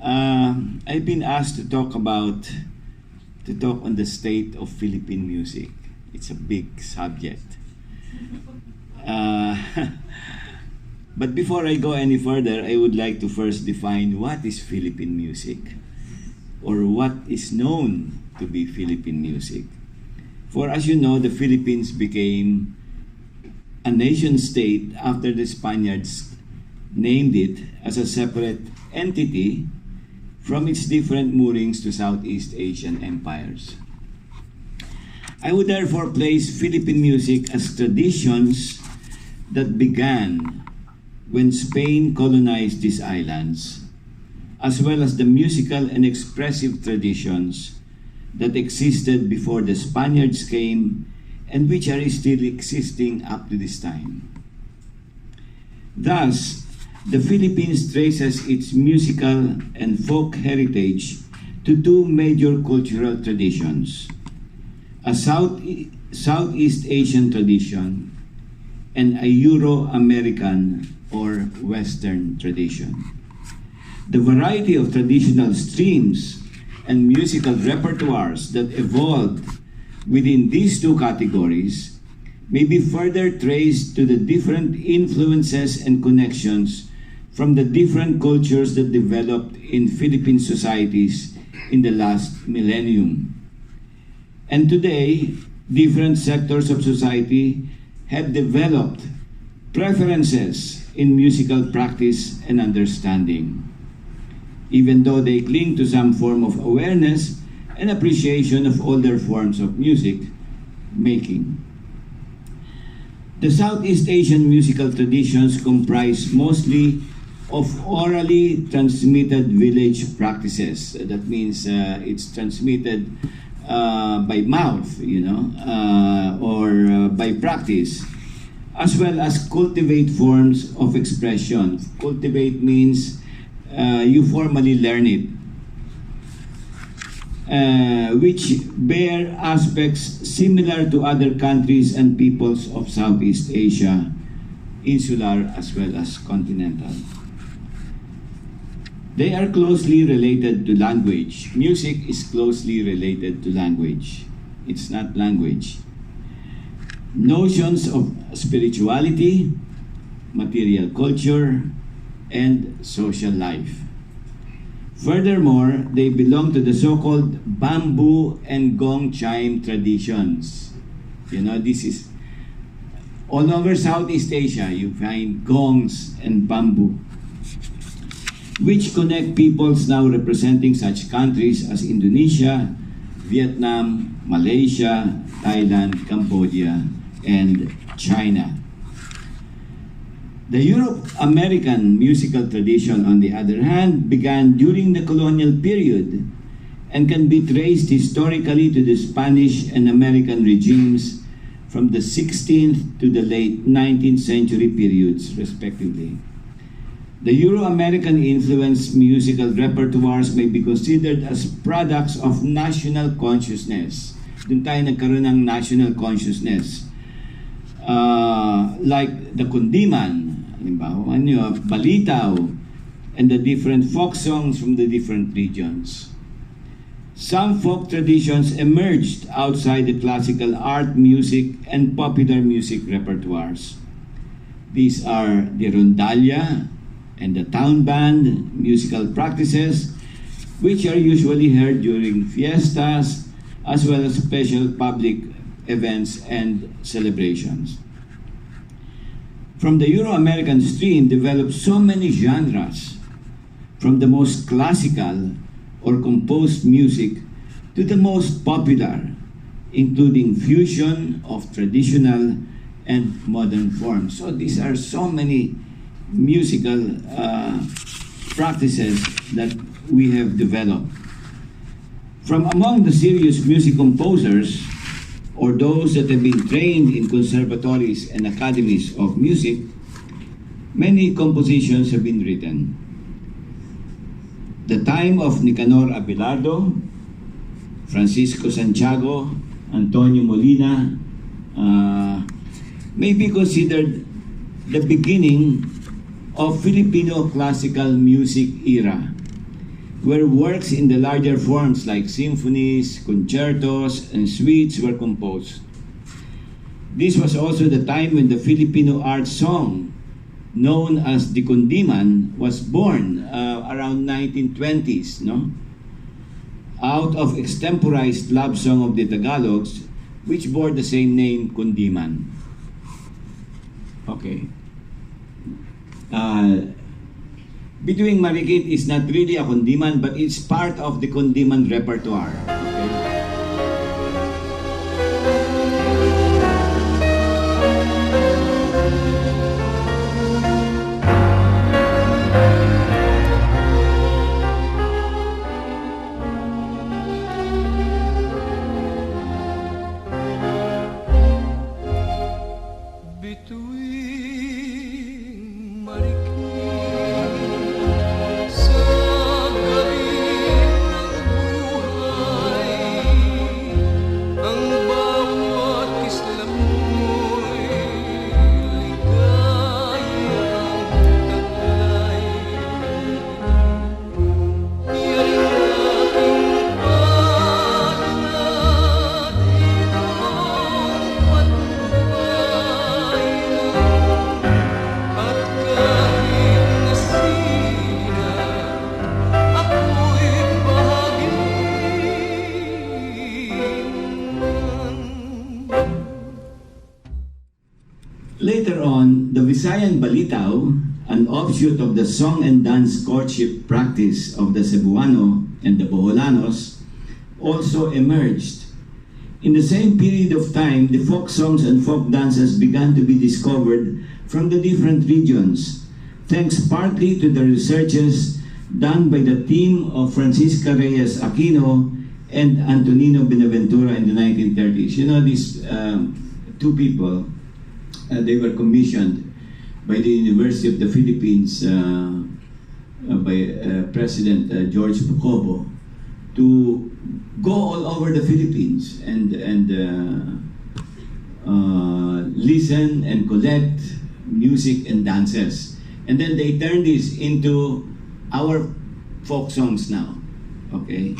I've been asked to talk on the state of Philippine music. It's a big subject. Uh, but before I go any further, I would like to first define what is Philippine music, or what is known to be Philippine music. For as you know, the Philippines became a nation state after the Spaniards named it as a separate entity from its different moorings to Southeast Asian empires. I would therefore place Philippine music as traditions that began when Spain colonized these islands, as well as the musical and expressive traditions that existed before the Spaniards came and which are still existing up to this time. Thus, the Philippines traces its musical and folk heritage to two major cultural traditions: a Southeast Asian tradition and a Euro-American or Western tradition. The variety of traditional streams and musical repertoires that evolved within these two categories may be further traced to the different influences and connections from the different cultures that developed in Philippine societies in the last millennium. And today, different sectors of society have developed preferences in musical practice and understanding, even though they cling to some form of awareness and appreciation of older forms of music making. The Southeast Asian musical traditions comprise mostly of orally transmitted village practices. That means it's transmitted by mouth, or by practice, as well as cultivate forms of expression. Cultivate means you formally learn it, which bear aspects similar to other countries and peoples of Southeast Asia, insular as well as continental. They are closely related to language. Music is closely related to language. It's not language. Notions of spirituality, material culture, and social life. Furthermore, they belong to the so-called bamboo and gong chime traditions. This is all over Southeast Asia. You find gongs and bamboo, which connect peoples now representing such countries as Indonesia, Vietnam, Malaysia, Thailand, Cambodia, and China. The Euro-American musical tradition, on the other hand, began during the colonial period and can be traced historically to the Spanish and American regimes from the 16th to the late 19th century periods, respectively. The Euro-American influenced musical repertoires may be considered as products of national consciousness. Doon tayo nagkaroon ng national consciousness. Like the kundiman, balitaw, and the different folk songs from the different regions. Some folk traditions emerged outside the classical art, music, and popular music repertoires. These are the rondalla and the town band musical practices, which are usually heard during fiestas, as well as special public events and celebrations. From the Euro-American stream developed so many genres, from the most classical or composed music to the most popular, including fusion of traditional and modern forms. So these are so many musical practices that we have developed. From among the serious music composers, or those that have been trained in conservatories and academies of music, many compositions have been written. The time of Nicanor Abelardo, Francisco Santiago, Antonio Molina may be considered the beginning of Filipino classical music era, where works in the larger forms like symphonies, concertos, and suites were composed. This was also the time when the Filipino art song, known as the Kundiman, was born around 1920s, no? Out of extemporized love song of the Tagalogs, which bore the same name, Kundiman. Okay. Bituing Marikit is not really a Kundiman, but it's part of the Kundiman repertoire. Okay? Later on, the Visayan Balitaw, an offshoot of the song and dance courtship practice of the Cebuano and the Boholanos, also emerged. In the same period of time, the folk songs and folk dances began to be discovered from the different regions, thanks partly to the researches done by the team of Francisca Reyes Aquino and Antonino Benaventura in the 1930s. You know, these two people, they were commissioned by the University of the Philippines by President George Pucobo to go all over the Philippines and listen and collect music and dances. And then they turned this into our folk songs now. Okay?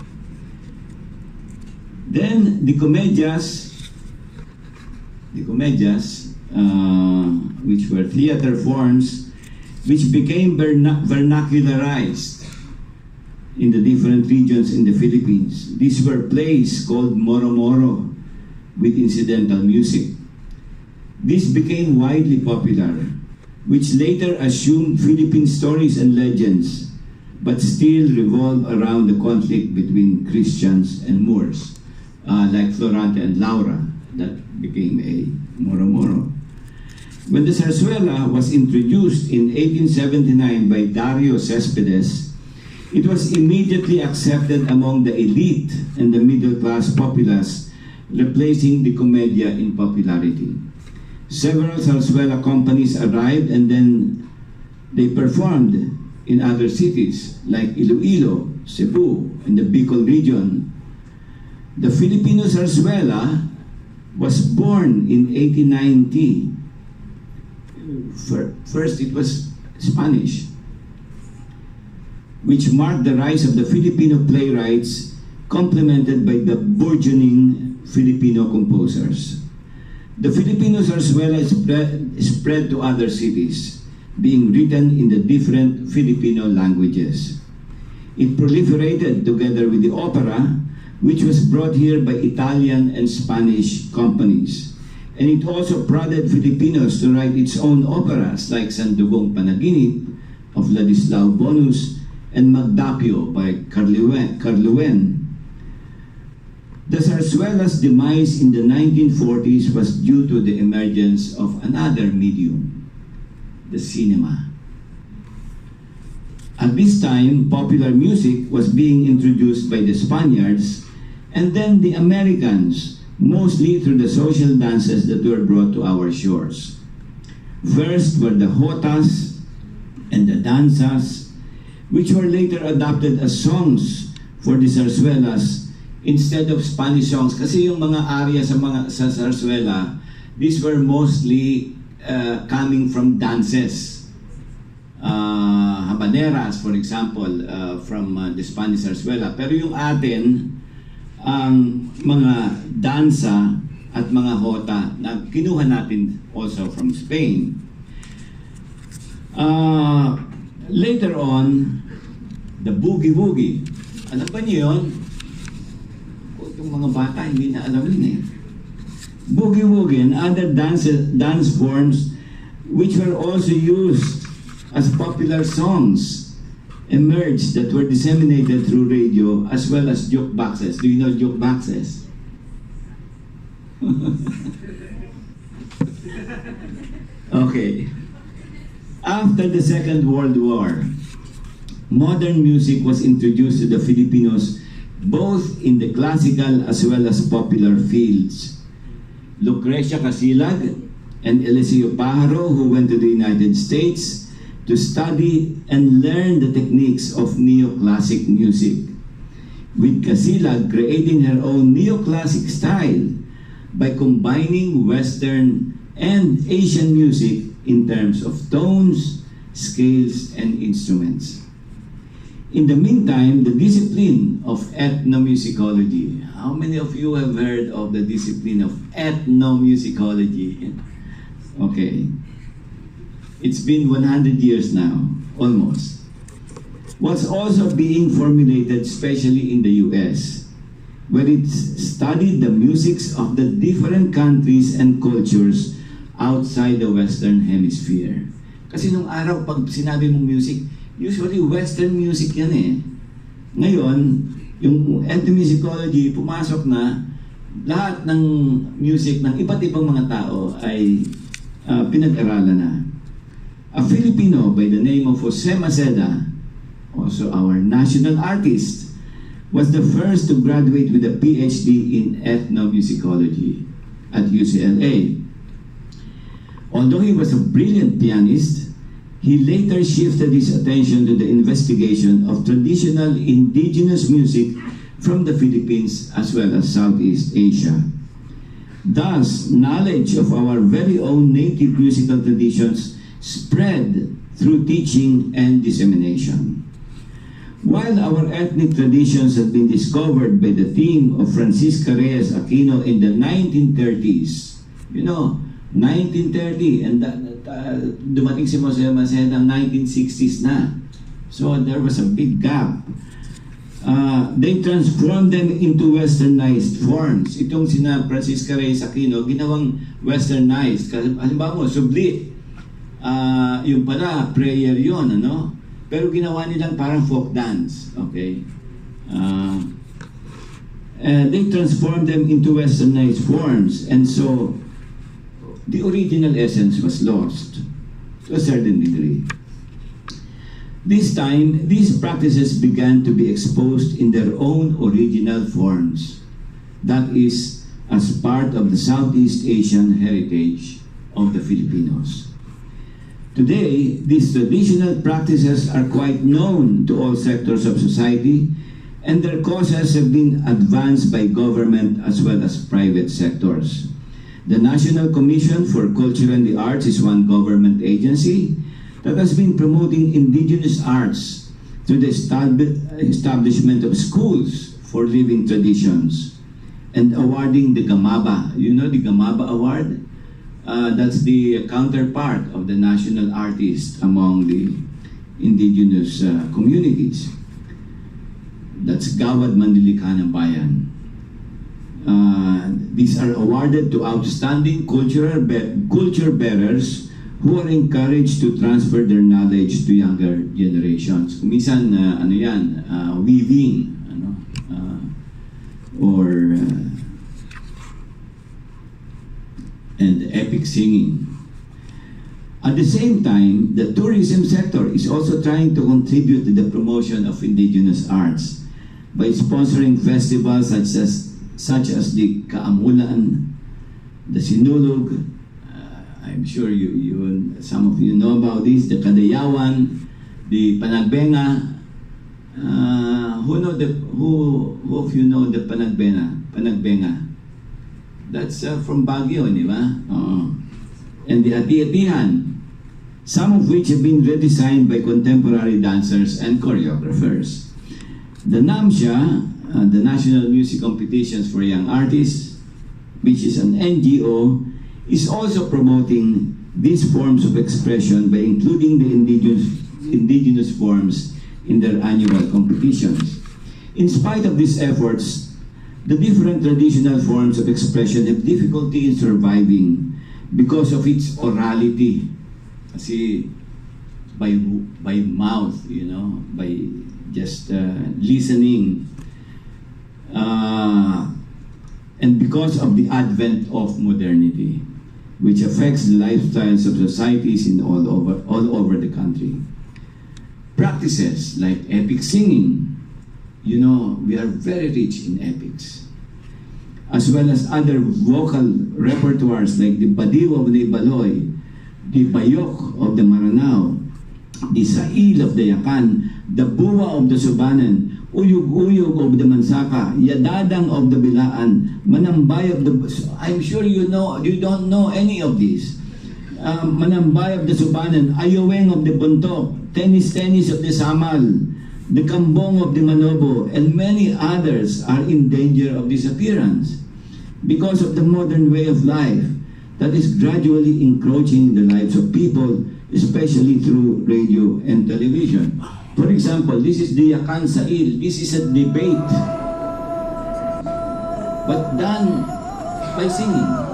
Then the comedias, which were theater forms, which became vernacularized in the different regions in the Philippines. These were plays called moro-moro with incidental music. This became widely popular, which later assumed Philippine stories and legends, but still revolved around the conflict between Christians and Moors, like Florante and Laura, that became a moro-moro. When the zarzuela was introduced in 1879 by Dario Cespedes, it was immediately accepted among the elite and the middle-class populace, replacing the comedia in popularity. Several zarzuela companies arrived and then they performed in other cities like Iloilo, Cebu, and the Bicol region. The Filipino zarzuela was born in 1890. First, it was Spanish, which marked the rise of the Filipino playwrights, complemented by the burgeoning Filipino composers. The Filipino zarzuela spread to other cities, being written in the different Filipino languages. It proliferated together with the opera, which was brought here by Italian and Spanish companies. And it also prodded Filipinos to write its own operas like Sandugong Panaginip of Ladislao Bonus and Magdapio by Carluen. The zarzuela's demise in the 1940s was due to the emergence of another medium, the cinema. At this time, popular music was being introduced by the Spaniards and then the Americans, mostly through the social dances that were brought to our shores. First were the jotas and the danzas, which were later adopted as songs for the zarzuelas instead of Spanish songs. Kasi yung mga aria sa zarzuela, these were mostly coming from dances. habaneras, for example, from the Spanish Zarzuela. Pero yung atin, ang mga dansa at mga hota na kinuha natin also from Spain. Later on, the boogie-woogie. Alam ba niyo yun? Itong mga bata hindi na alam yun eh. Boogie-woogie and other dance forms which were also used as popular songs emerged that were disseminated through radio as well as jukeboxes. Do you know jukeboxes? Okay. After the Second World War, modern music was introduced to the Filipinos both in the classical as well as popular fields. Lucrecia Casilag and Eliseo Pajaro, who went to the United States to study and learn the techniques of neoclassic music, with Casilag creating her own neoclassic style by combining Western and Asian music in terms of tones, scales, and instruments. In the meantime, the discipline of ethnomusicology. How many of you have heard of the discipline of ethnomusicology? Okay. It's been 100 years now, almost. Was also being formulated, especially in the US, where it studied the musics of the different countries and cultures outside the Western Hemisphere. Kasi nung araw, pag sinabi mong music, usually Western music yan eh. Ngayon, yung ethnomusicology, pumasok na lahat ng music ng iba't ibang mga tao ay pinag-aralan na. A Filipino by the name of Jose Maceda, also our national artist, was the first to graduate with a PhD in ethnomusicology at UCLA. Although he was a brilliant pianist, he later shifted his attention to the investigation of traditional indigenous music from the Philippines as well as Southeast Asia. Thus, knowledge of our very own native musical traditions spread through teaching and dissemination. While our ethnic traditions had been discovered by the team of Francisca Reyes Aquino in the 1930s, you know, 1930, and dumating si Jose Maceda ng 1960s na. So there was a big gap. They transformed them into westernized forms. Itong sina Francisca Reyes Aquino, ginawang westernized. Halimbawa mo, subli. Yung pala, prayer yun, ano? Pero ginawa nilang parang folk dance. Okay? They transformed them into westernized forms. And so, the original essence was lost to a certain degree. This time, these practices began to be exposed in their own original forms. That is, as part of the Southeast Asian heritage of the Filipinos. Today, these traditional practices are quite known to all sectors of society, and their causes have been advanced by government as well as private sectors. The National Commission for Culture and the Arts is one government agency that has been promoting indigenous arts through the establishment of schools for living traditions and awarding the Gamaba. You know the Gamaba Award? That's the counterpart of the national artist among the indigenous communities. That's Gawad Mandilikana Bayan. These are awarded to outstanding culture bearers who are encouraged to transfer their knowledge to younger generations. Minsan, ano yan, weaving, ano, or and epic singing. At the same time, the tourism sector is also trying to contribute to the promotion of indigenous arts by sponsoring festivals such as the Kaamulan, the Sinulog. I'm sure some of you know about this, the Kadayawan, the Panagbenga. Who of you know the Panagbenga? That's from Baguio, di ba? And the Ati-Atihan. some of which have been redesigned by contemporary dancers and choreographers. The NAMSIA, the National Music Competitions for Young Artists, which is an NGO, is also promoting these forms of expression by including the indigenous forms in their annual competitions. In spite of these efforts, the different traditional forms of expression have difficulty in surviving because of its orality. Kasi by mouth, you know, by just listening. And because of the advent of modernity, which affects the lifestyles of societies in all over the country. Practices like epic singing, you know, we are very rich in epics, as well as other vocal repertoires like the Badiw of the Baloy, the Bayok of the Maranao, the Sail of the Yakan, the Buwa of the Subanan, Uyug-Uyug of the Mansaka, Yadadang of the Bilaan, Manambay of the... I'm sure you don't know any of these. Manambay of the Subanan, Ayoweng of the Buntok, Tennis of the Samal, the Kambong of the Manobo, and many others are in danger of disappearance because of the modern way of life that is gradually encroaching the lives of people, especially through radio and television. For example, this is the Yakan Sail. This is a debate, but done by singing.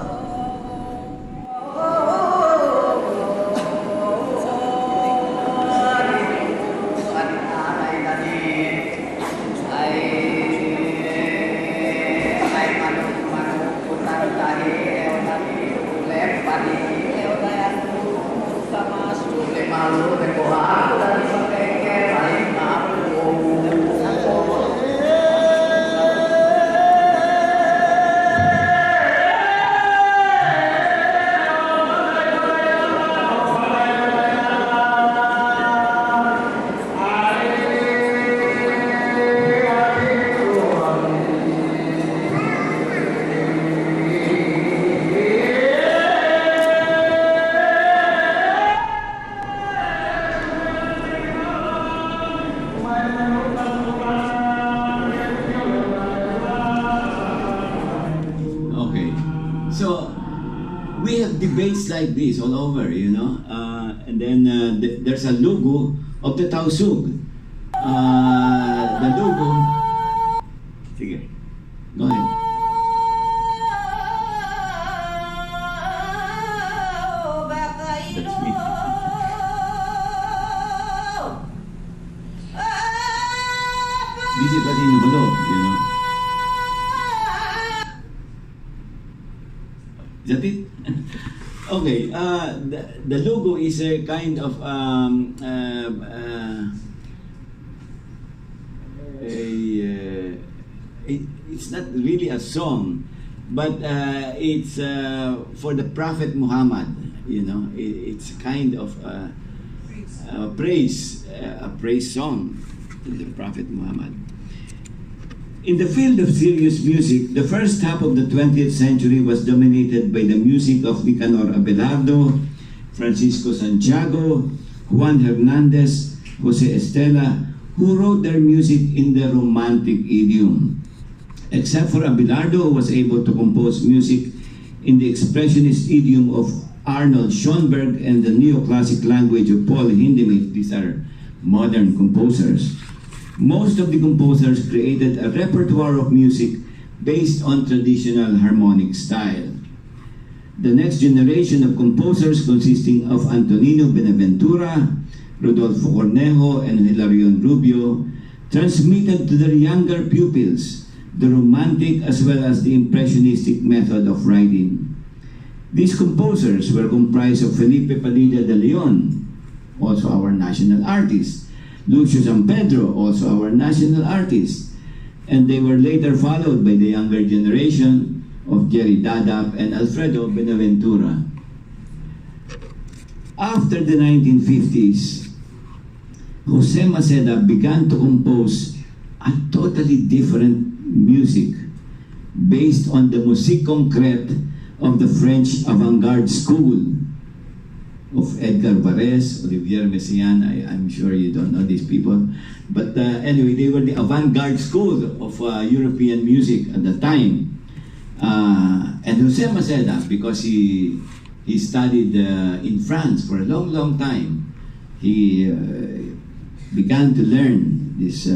Debates like this all over, you know, and then there's a logo of the Tausug. The logo. Sige, go ahead. That's me. This is what in the below, you know. Is that it? Okay, the logo is a kind of it's not really a song, but it's for the Prophet Muhammad. You know, it's kind of a praise song to the Prophet Muhammad. In the field of serious music, the first half of the 20th century was dominated by the music of Nicanor Abelardo, Francisco Santiago, Juan Hernandez, Jose Estela, who wrote their music in the Romantic idiom. Except for Abelardo, who was able to compose music in the Expressionist idiom of Arnold Schoenberg and the neoclassic language of Paul Hindemith. These are modern composers. Most of the composers created a repertoire of music based on traditional harmonic style. The next generation of composers, consisting of Antonino Benaventura, Rodolfo Cornejo, and Hilarion Rubio, transmitted to their younger pupils the Romantic as well as the Impressionistic method of writing. These composers were comprised of Felipe Padilla de Leon, also our national artist, Lucio San Pedro, also our national artist, and they were later followed by the younger generation of Jerry Dadap and Alfredo Benaventura. After the 1950s, Jose Maceda began to compose a totally different music based on the musique concrète of the French avant-garde school. of Edgar Varese, Olivier Messiaen. I'm sure you don't know these people. But anyway, they were the avant-garde school of European music at the time. And Jose Maceda, because he studied in France for a long, long time, he began to learn this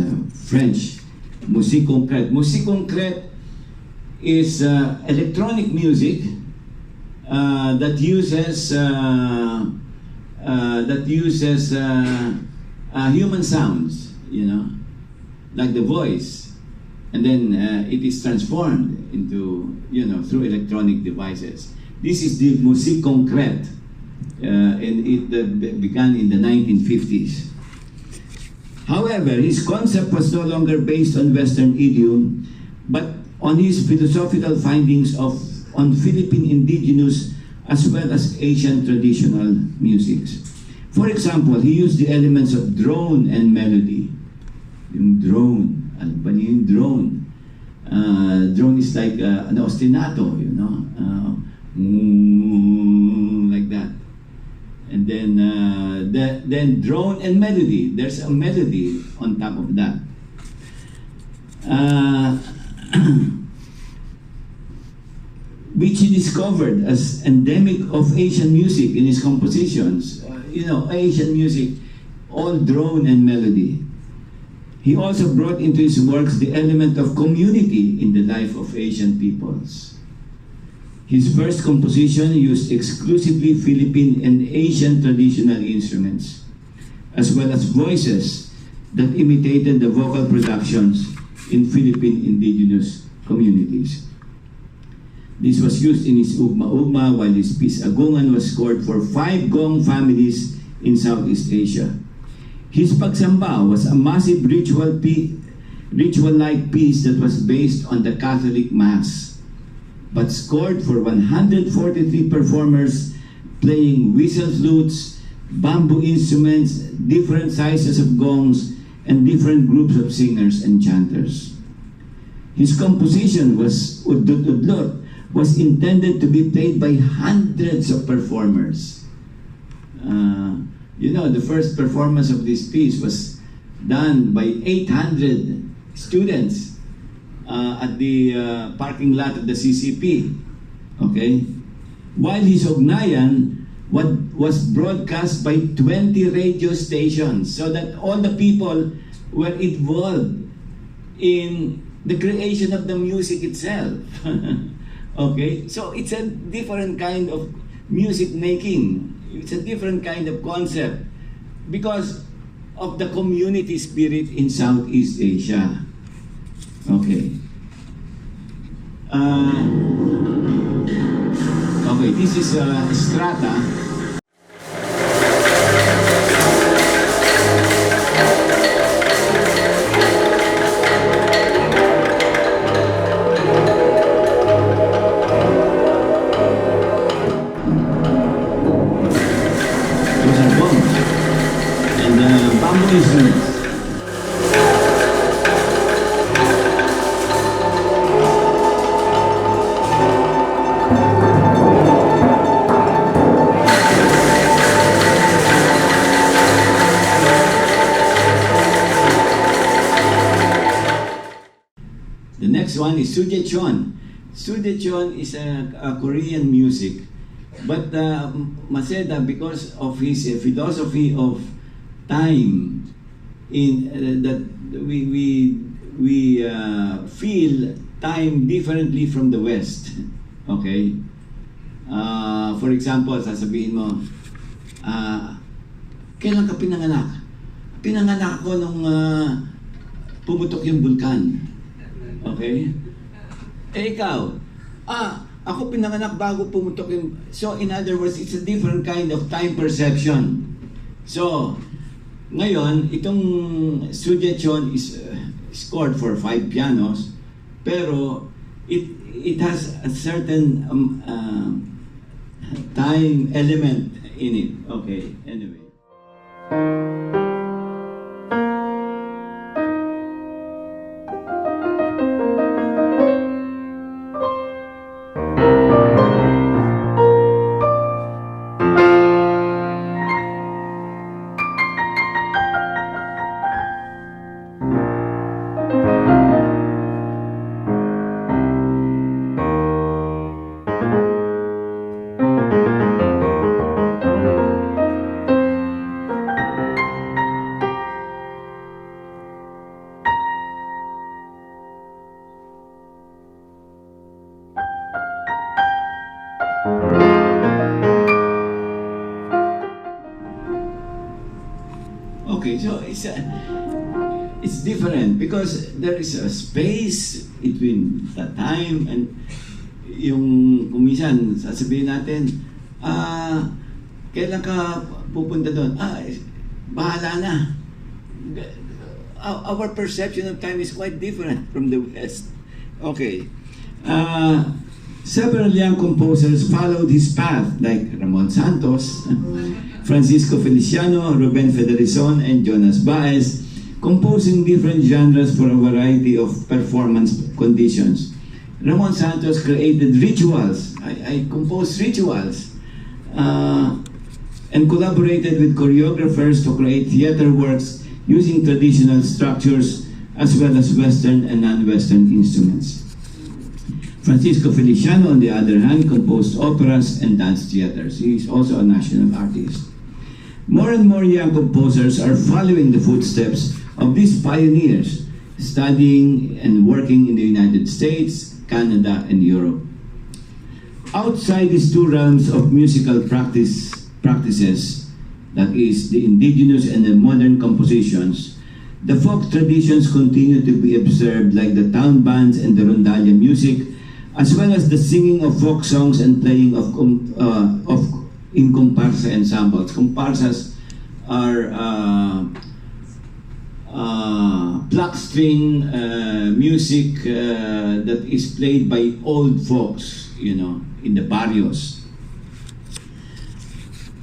French musique concrète. Musique concrète is electronic music that uses human sounds, you know, like the voice, and then it is transformed into, you know, through electronic devices. This is the musique concrète, and it began in the 1950s. However, his concept was no longer based on Western idiom, but on his philosophical findings on Philippine indigenous as well as Asian traditional musics. For example, he used the elements of drone and melody. Yung drone, alam ba niyo yung drone? Drone is like an ostinato, you know, like that. And then drone and melody. There's a melody on top of that. Which he discovered as endemic of Asian music in his compositions. You know, Asian music, all drone and melody. He also brought into his works the element of community in the life of Asian peoples. His first composition used exclusively Philippine and Asian traditional instruments, as well as voices that imitated the vocal productions in Philippine indigenous communities. This was used in his Ugma-Ugma, while his piece Agungan was scored for 5 gong families in Southeast Asia. His Pagsamba was a massive ritual-like piece that was based on the Catholic Mass, but scored for 143 performers playing whistle flutes, bamboo instruments, different sizes of gongs, and different groups of singers and chanters. His composition was Udut Udlot, was intended to be played by hundreds of performers. You know, the first performance of this piece was done by 800 students at the parking lot of the CCP. Okay? While his Ugnayan was broadcast by 20 radio stations, so that all the people were involved in the creation of the music itself. Okay, so it's a different kind of music making. It's a different kind of concept because of the community spirit in Southeast Asia. Okay. Okay, this is Strata. The next one is Sujechon. Sujechon is a Korean music, but Maceda, because of his philosophy of time, in that we feel time differently from the West. Okay? For example, sasabihin mo, kailan ka pinanganak? Pinanganak ako nung pumutok yung bulkan. Okay? Eh ikaw, ako pinanganak bago pumutok yung... So in other words, it's a different kind of time perception. So, ngayon, itong Sujechon is scored for 5 pianos, pero it has a certain time element in it. Okay, anyway. Okay, so it's different because there is a space between the time and yung kumisan, sasabihin natin, kailan ka pupunta doon? Bahala na. Our perception of time is quite different from the West. Okay. Several young composers followed his path, like Ramon Santos, Francisco Feliciano, Ruben Federizon, and Jonas Baez, composing different genres for a variety of performance conditions. Ramon Santos created rituals. I composed rituals and collaborated with choreographers to create theater works using traditional structures as well as Western and non-Western instruments. Francisco Feliciano, on the other hand, composed operas and dance theaters. He is also a national artist. More and more young composers are following the footsteps of these pioneers, studying and working in the United States, Canada, and Europe. Outside these two realms of musical practices, that is, the indigenous and the modern compositions, the folk traditions continue to be observed, like the town bands and the rondalla music, as well as the singing of folk songs and playing of in comparsa ensembles. Comparsas are pluck string music that is played by old folks, in the barrios.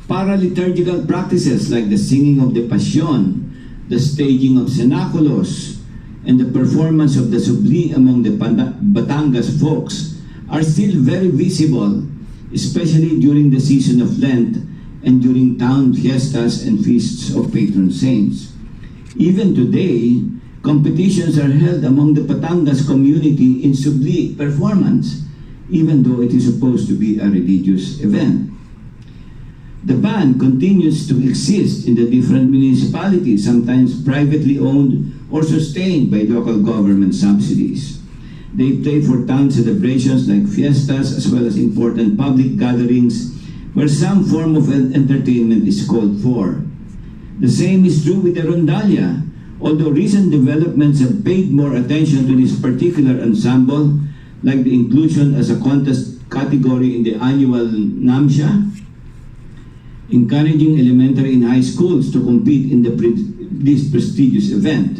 Para-liturgical practices like the singing of the Passion, the staging of cenaculos, and the performance of the subli among the Batangas folks are still very visible, especially during the season of Lent and during town fiestas and feasts of patron saints. Even today, competitions are held among the Batangas community in subli performance, even though it is supposed to be a religious event. The band continues to exist in the different municipalities, sometimes privately owned or sustained by local government subsidies. They play for town celebrations like fiestas as well as important public gatherings where some form of entertainment is called for. The same is true with the rondalla, although recent developments have paid more attention to this particular ensemble, like the inclusion as a contest category in the annual NAMSA, encouraging elementary and high schools to compete in this prestigious event.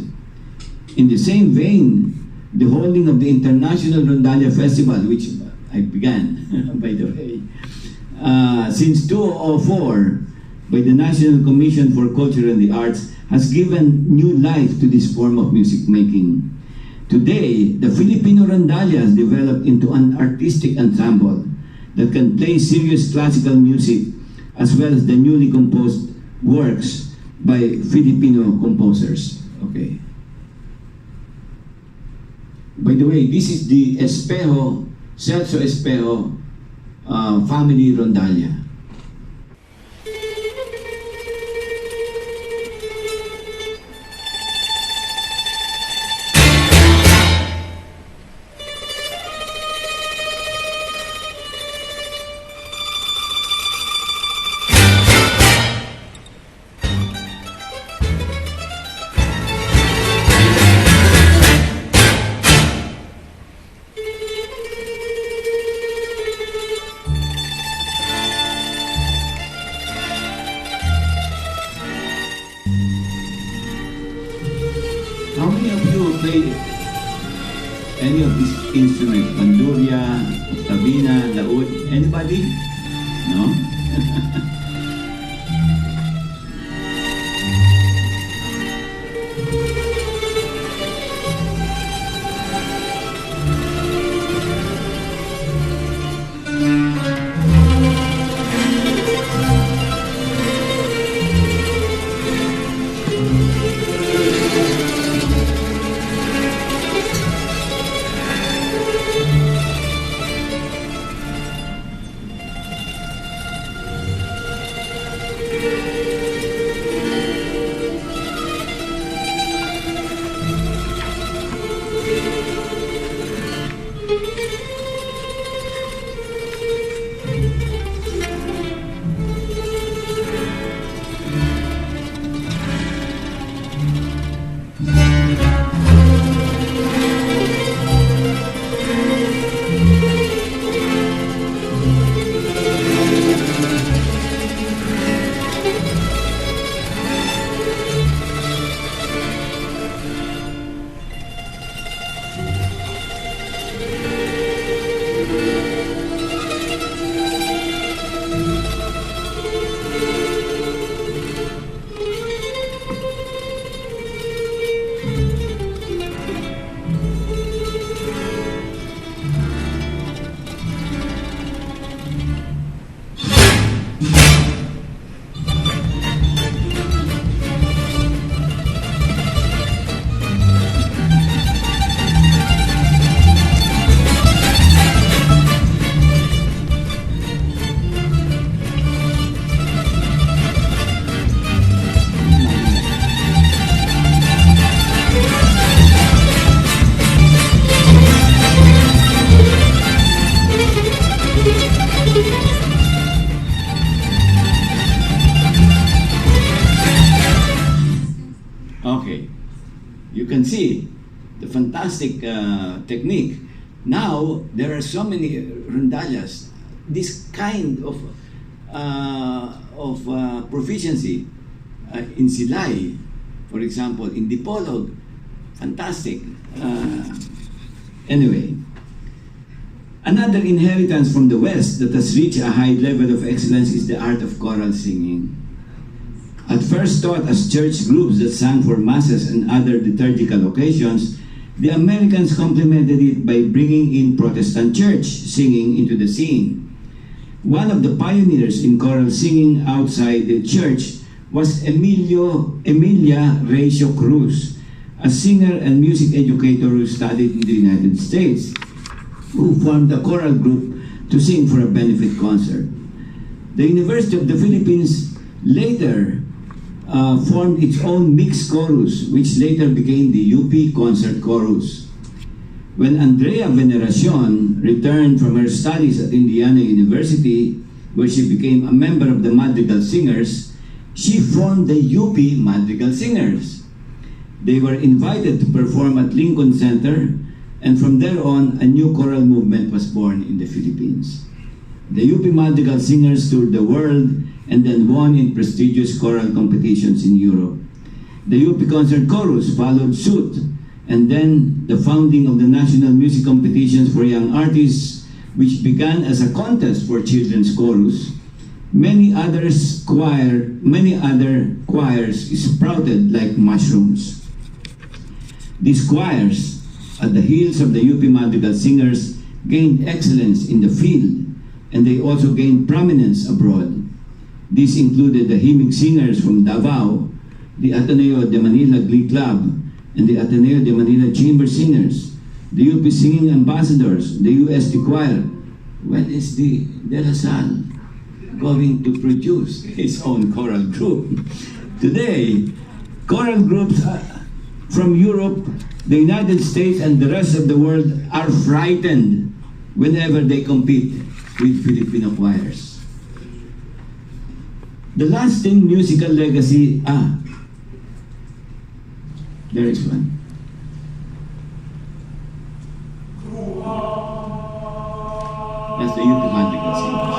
In the same vein, the holding of the International Rondalla Festival, which I began, by the way, since 2004 by the National Commission for Culture and the Arts has given new life to this form of music making. Today, the Filipino rondalla has developed into an artistic ensemble that can play serious classical music as well as the newly composed works by Filipino composers. Okay. By the way, this is the Celso Espejo family rondalla. How many of you play any of these instruments? Bandurria, tabina, laud? Anybody? No? the fantastic technique. Now, there are so many rondallas. This kind of proficiency in Silay, for example, in Dipolog, fantastic. Anyway, another inheritance from the West that has reached a high level of excellence is the art of choral singing. At first taught as church groups that sang for masses and other liturgical occasions, the Americans complemented it by bringing in Protestant church singing into the scene. One of the pioneers in choral singing outside the church was Emilia Recio Cruz, a singer and music educator who studied in the United States, who formed a choral group to sing for a benefit concert. The University of the Philippines later formed its own mixed chorus, which later became the UP Concert Chorus. When Andrea Veneracion returned from her studies at Indiana University, where she became a member of the Madrigal Singers, she formed the UP Madrigal Singers. They were invited to perform at Lincoln Center, and from there on, a new choral movement was born in the Philippines. The UP Madrigal Singers toured the world and then won in prestigious choral competitions in Europe. The UP Concert Chorus followed suit, and then the founding of the National Music Competitions for Young Artists, which began as a contest for children's chorus. Many other choirs sprouted like mushrooms. These choirs, at the heels of the UP Madrigal Singers, gained excellence in the field, and they also gained prominence abroad. These included the Himig Singers from Davao, the Ateneo de Manila Glee Club, and the Ateneo de Manila Chamber Singers, the UP Singing Ambassadors, the UST Choir. When is the De La Salle going to produce its own choral group? Today, choral groups from Europe, the United States, and the rest of the world are frightened whenever they compete with Filipino choirs. The lasting musical legacy, there is one. That's the UP Madrigal Singers.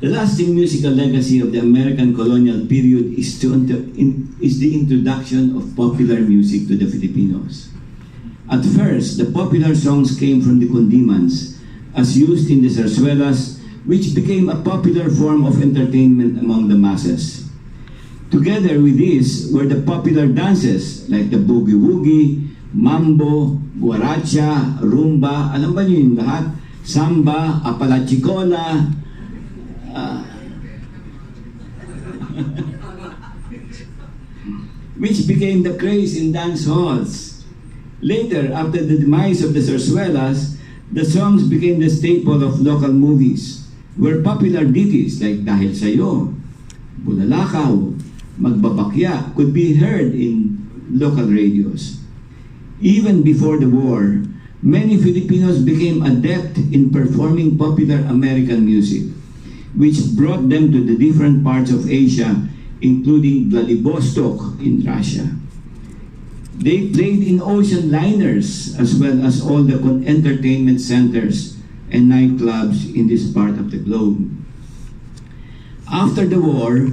The lasting musical legacy of the American colonial period is the introduction of popular music to the Filipinos. At first, the popular songs came from the kundimans, as used in the zarzuelas, which became a popular form of entertainment among the masses. Together with this were the popular dances like the boogie-woogie, mambo, guaracha, rumba, alam ba niyo yung lahat? Samba, apalachikola, which became the craze in dance halls. Later, after the demise of the zarzuelas, The songs became the staple of local movies, where popular ditties like Dahil Sa'yo, Bulalakaw, Magbabakya could be heard in local radios. Even before the war, many Filipinos became adept in performing popular American music, which brought them to the different parts of Asia, including Vladivostok in Russia. They played in ocean liners as well as all the entertainment centers and nightclubs in this part of the globe. After the war,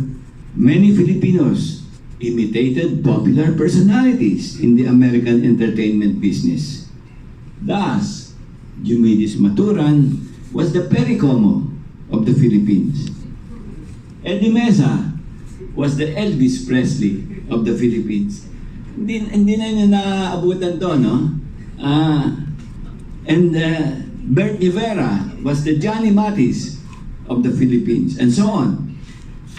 many Filipinos imitated popular personalities in the American entertainment business. Thus, Jumidis Maturan was the Pericomo of the Philippines. Eddie Mesa was the Elvis Presley of the Philippines. Hindi na niya naaabutan to, no? Bert Rivera was the Johnny Mathis of the Philippines, and so on.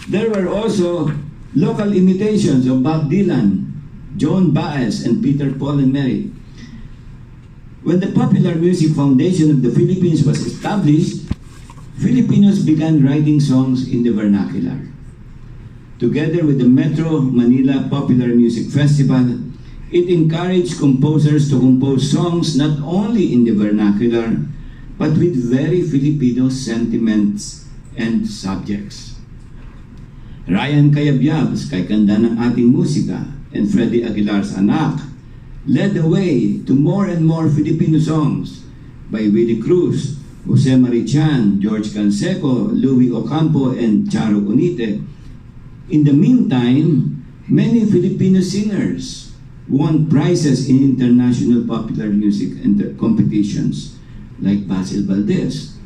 There were also local imitations of Bob Dylan, Joan Baez, and Peter, Paul, and Mary. When the Popular Music Foundation of the Philippines was established, Filipinos began writing songs in the vernacular. Together with the Metro Manila Popular Music Festival, it encouraged composers to compose songs not only in the vernacular, but with very Filipino sentiments and subjects. Ryan Cayabyab's Kay Ganda ng Ating Musika and Freddie Aguilar's Anak led the way to more and more Filipino songs by Willie Cruz, Jose Marichan, George Canseco, Louis Ocampo, and Charo Unite. In the meantime, many Filipino singers won prizes in international popular music competitions like Basil Valdez,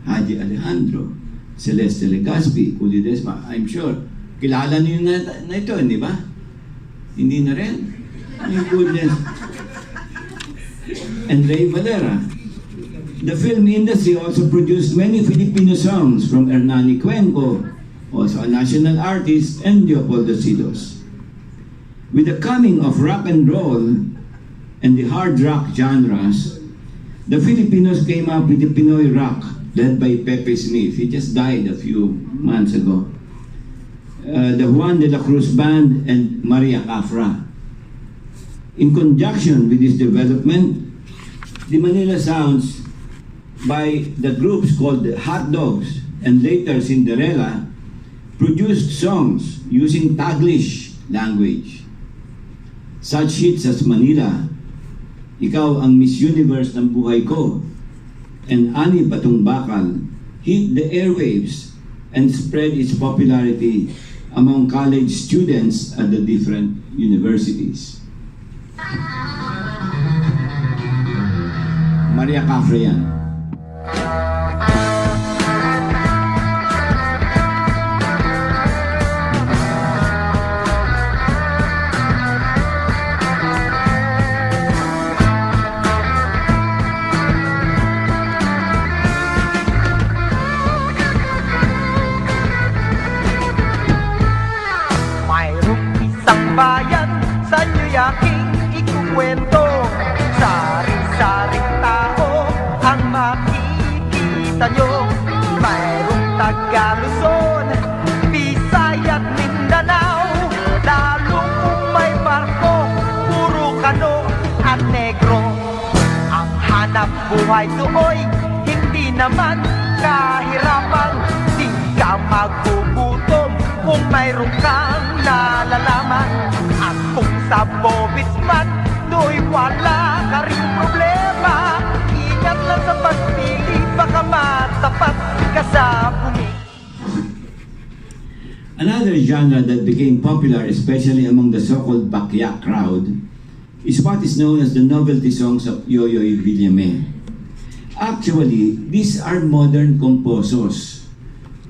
Haji Alejandro, Celeste Legazpi, Culi Desma. I'm sure, kilala niyo na ito, hindi ba? Hindi na rin? My goodness. And Ray Valera. The film industry also produced many Filipino songs from Hernani Cuenco, also a national artist, and Leopoldo Sidos. With the coming of rock and roll and the hard rock genres, the Filipinos came up with the Pinoy rock led by Pepe Smith. He just died a few months ago. The Juan de la Cruz Band and Maria Cafra. In conjunction with this development, the Manila Sounds by the groups called the Hot Dogs and later Cinderella produced songs using Taglish language. Such hits as Manila, Ikaw ang Miss Universe ng Buhay Ko, and Ani Batong Bakal hit the airwaves and spread its popularity among college students at the different universities. Maria Cafra yan. Bayan, sa inyo'y aking ikukwento. Sari-saring tao ang makikita nyo. Mayroong taga Luzon, Visaya at Mindanao. Lalong kung may barko, puro kano at negro. Ang hanap buhay do'y hindi naman kahirapan. Di ka magugutom kung mayroong kang nalalaman. At kung sa bobis man, do'y wala ka rin problema. Ingat lang sa pagpili, baka matapat ka sa bumi. Another genre that became popular, especially among the so-called Bakya crowd, is what is known as the novelty songs of Yoyoy Villame. Actually, these are modern composers.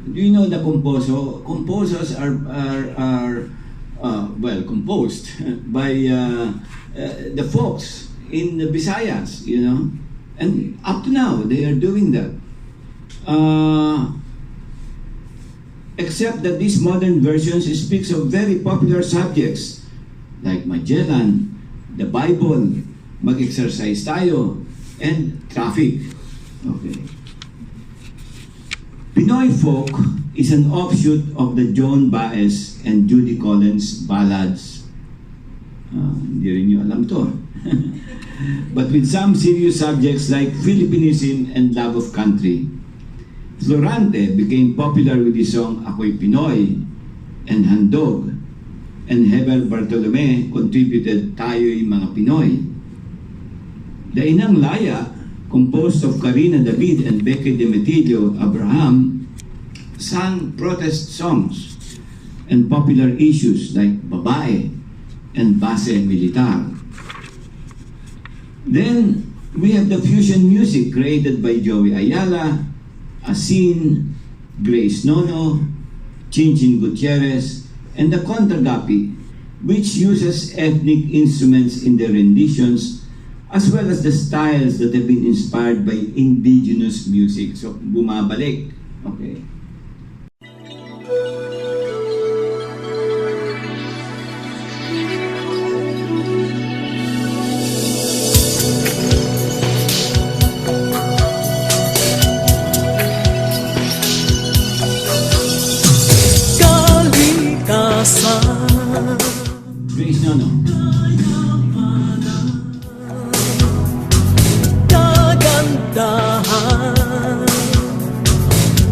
Do you know the composer? Composers are composed by the folks in the Visayas, you know, and up to now they are doing that. Except that these modern versions speaks of very popular subjects like Magellan, the Bible, mag-exercise tayo, and traffic. Okay. Pinoy folk is an offshoot of the Joan Baez and Judy Collins ballads. Hindi rin nyo alam to. But with some serious subjects like Philippinism and love of country. Florante became popular with the song Ako'y Pinoy and Handog, and Heber Bartolome contributed Tayo'y Mga Pinoy. The Inang Laya, composed of Karina David and Becky Demetilio Abraham, sang protest songs and popular issues like Babae and Base Militar. Then we have the fusion music created by Joey Ayala, Asin, Grace Nono, Chinchin Gutierrez, and the Contragapi, which uses ethnic instruments in their renditions as well as the styles that have been inspired by indigenous music. So, bumabalik. Okay. Grace Nono. Kagandahan,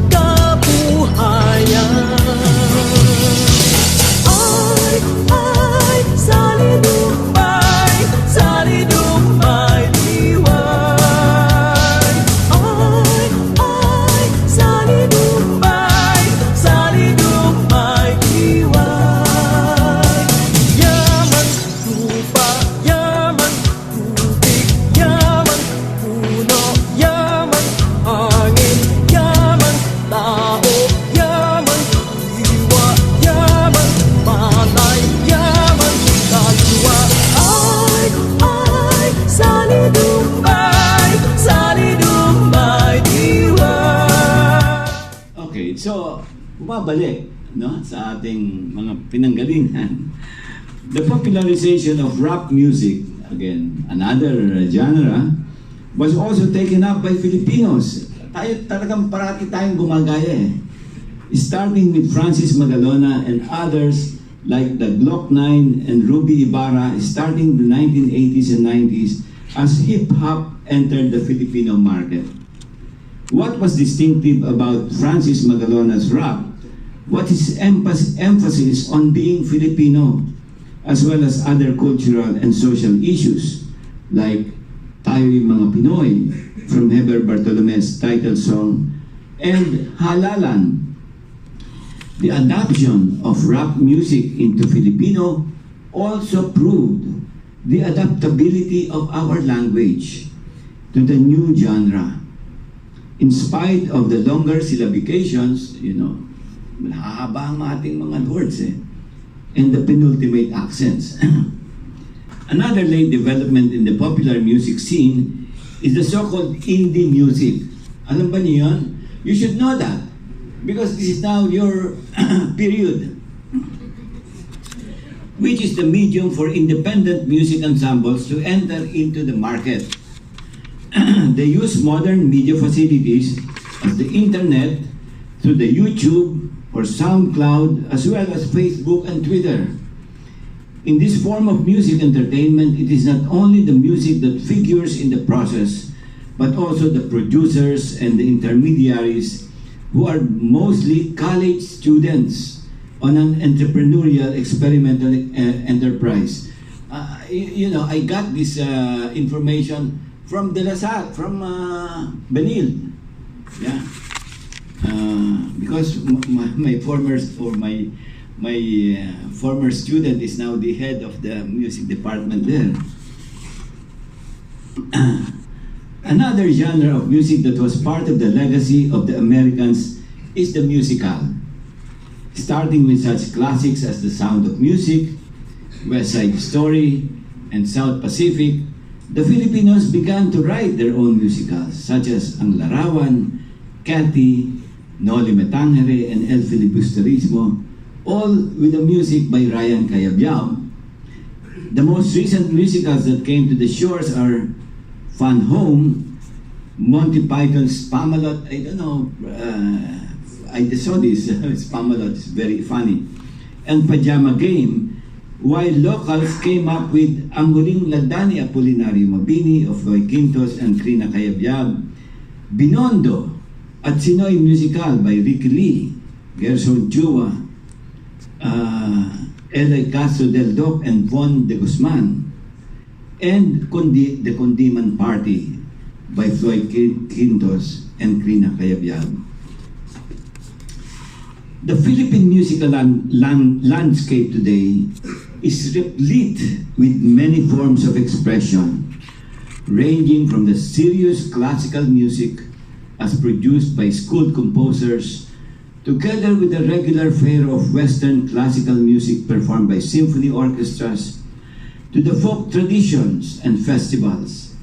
kabuhayan, ay, salidumay, salidumay, liwan. Ay, salidumay, salidumay, liwan. Yaman lupa, yaman tubig, yaman puno, yaman hangin, yaman tao, yaman diwa, yaman patay, yaman kaluluwa. Ay, salidumay, salidumay, diwa. Okay, so bumabalik sa ating mga pinanggalingan. The popularization of rap music, again, another genre, was also taken up by Filipinos. Talagang parati tayong gumagaya eh. Starting with Francis Magalona and others like the Glock 9 and Ruby Ibarra starting the 1980s and 90s as hip-hop entered the Filipino market. What was distinctive about Francis Magalona's rap was his emphasis on being Filipino, as well as other cultural and social issues like Tayo'y Mga Pinoy from Heber Bartolome's title song and Halalan. The adoption of rap music into Filipino also proved the adaptability of our language to the new genre. In spite of the longer syllabications, mahahaba ang ating mga words and the penultimate accents. Another late development in the popular music scene is the so-called indie music. Alam ba niyo yun? You should know that because this is now your period, which is the medium for independent music ensembles to enter into the market. They use modern media facilities as the internet through the YouTube or SoundCloud as well as Facebook and Twitter. In this form of music entertainment, it is not only the music that figures in the process, but also the producers and the intermediaries who are mostly college students on an entrepreneurial experimental enterprise. I got this information from De La Salle, from Benil. Yeah. Because my former student is now the head of the music department there. Another genre of music that was part of the legacy of the Americans is the musical. Starting with such classics as The Sound of Music, West Side Story, and South Pacific, the Filipinos began to write their own musicals such as Ang Larawan, Cathy, Noli Me Tangere, and El Filibusterismo, all with the music by Ryan Cayabyab. The most recent musicals that came to the shores are Fun Home, Monty Python's Spamalot, I don't know, I just saw this, Spamalot is very funny. And Pajama Game, while locals came up with Ang Huling Lagda ni Apolinario Mabini of Roy Quintos and Crina Cayabyab, Binondo at Sinoy Musical by Ricky Lee, Gerson Chua, Eloy Castro del Doc and Von de Guzman, and The Condiman Party by Floyd Quintos and Crina Cayabyab. The Philippine musical landscape today is replete with many forms of expression, ranging from the serious classical music as produced by schooled composers, together with the regular fare of Western classical music performed by symphony orchestras, to the folk traditions and festivals,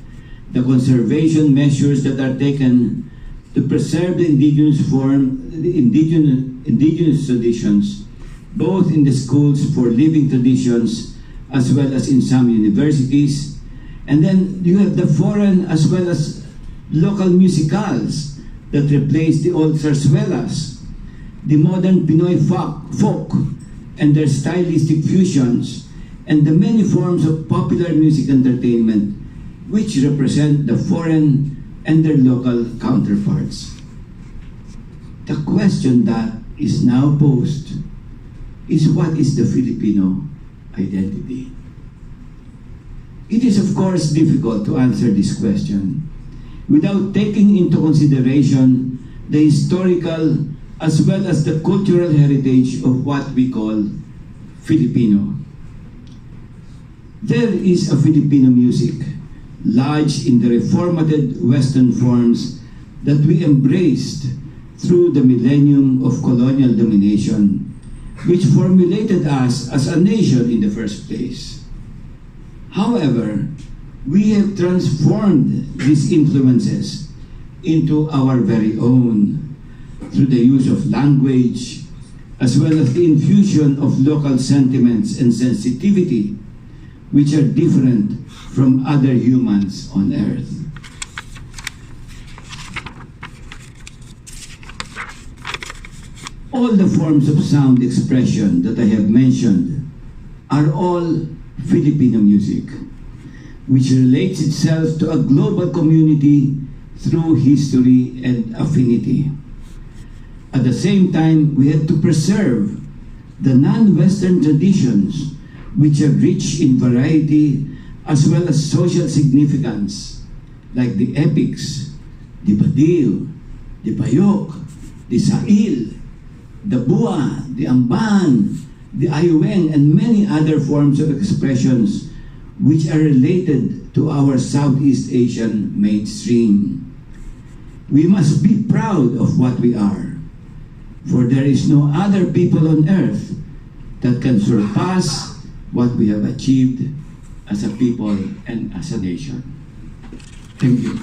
the conservation measures that are taken to preserve the indigenous traditions, both in the schools for living traditions as well as in some universities. And then you have the foreign as well as local musicals that replace the old zarzuelas, the modern Pinoy folk and their stylistic fusions, and the many forms of popular music entertainment which represent the foreign and their local counterparts. The question that is now posed is, what is the Filipino identity? It is of course difficult to answer this question without taking into consideration the historical as well as the cultural heritage of what we call Filipino. There is a Filipino music lodged in the reformated Western forms that we embraced through the millennium of colonial domination, which formulated us as a nation in the first place. However, we have transformed these influences into our very own through the use of language, as well as the infusion of local sentiments and sensitivity, which are different from other humans on earth. All the forms of sound expression that I have mentioned are all Filipino music, which relates itself to a global community through history and affinity. At the same time, we have to preserve the non-Western traditions, which are rich in variety as well as social significance, like the epics, the Badiw, the Bayok, the Sail, the Bua, the Amban, the Ayueng, and many other forms of expressions which are related to our Southeast Asian mainstream. We must be proud of what we are, for there is no other people on earth that can surpass what we have achieved as a people and as a nation. Thank you.